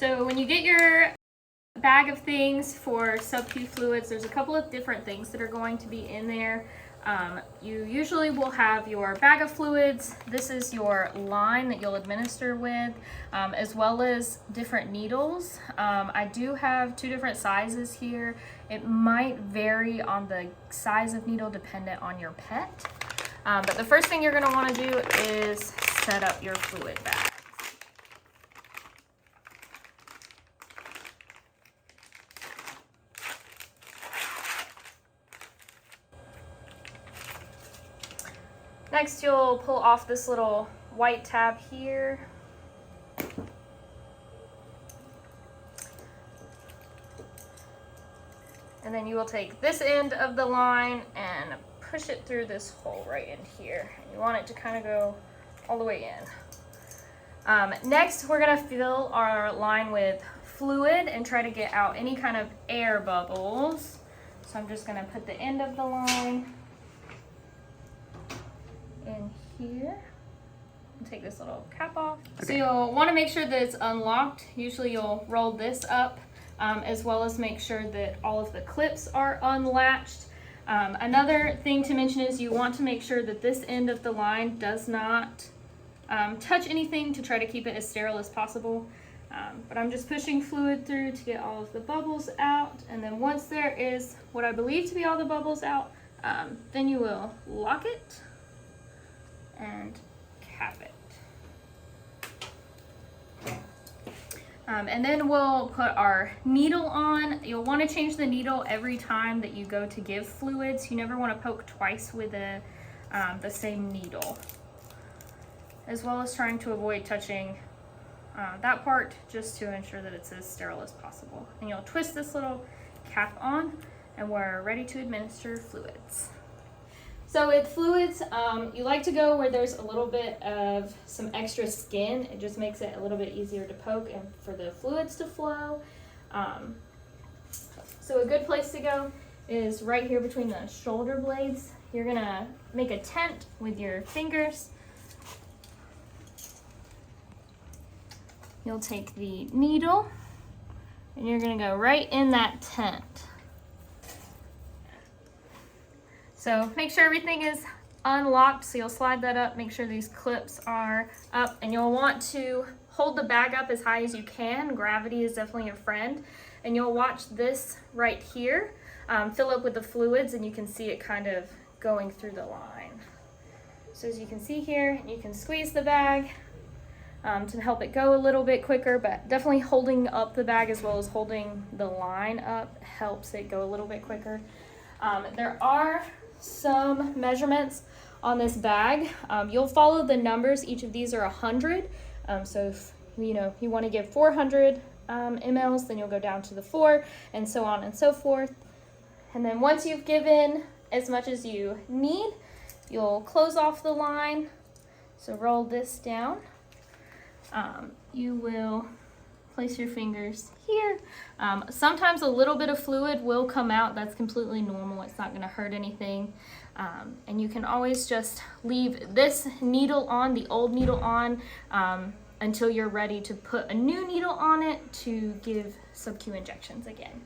So when you get your bag of things for sub-Q fluids, there's a couple of different things that are going to be in there. You usually will have your bag of fluids. This is your line that you'll administer with, as well as different needles. I do have 2 different sizes here. It might vary on the size of needle dependent on your pet. But the first thing you're going to want to do is set up your fluid bag. Next, you'll pull off this little white tab here. And then you will take this end of the line and push it through this hole right in here. You want it to kind of go all the way in. Next, we're gonna fill our line with fluid and try to get out any kind of air bubbles. So I'm just gonna put the end of the line in here and take this little cap off. Okay. So you'll want to make sure that it's unlocked. Usually you'll roll this up, as well as make sure that all of the clips are unlatched. Another thing to mention is you want to make sure that this end of the line does not touch anything to try to keep it as sterile as possible. But I'm just pushing fluid through to get all of the bubbles out, and then once there is what I believe to be all the bubbles out, then you will lock it and cap it. And then we'll put our needle on. You'll want to change the needle every time that you go to give fluids. You never want to poke twice with the same needle, as well as trying to avoid touching that part, just to ensure that it's as sterile as possible. And you'll twist this little cap on, and we're ready to administer fluids. So with fluids, you like to go where there's a little bit of some extra skin. It just makes it a little bit easier to poke and for the fluids to flow. So a good place to go is right here between the shoulder blades. You're gonna make a tent with your fingers. You'll take the needle and you're gonna go right in that tent. So make sure everything is unlocked. So you'll slide that up, make sure these clips are up, and you'll want to hold the bag up as high as you can. Gravity is definitely a friend. And you'll watch this right here fill up with the fluids, and you can see it kind of going through the line. So as you can see here, you can squeeze the bag to help it go a little bit quicker, but definitely holding up the bag as well as holding the line up helps it go a little bit quicker. There are some measurements on this bag. You'll follow the numbers. Each of these are 100. So if you want to give 400 mLs, then you'll go down to the 4, and so on and so forth. And then once you've given as much as you need, you'll close off the line. So roll this down. You will place your fingers here. Sometimes a little bit of fluid will come out. That's completely normal. It's not going to hurt anything. And you can always just leave this needle on, the old needle on, until you're ready to put a new needle on it to give sub-Q injections again.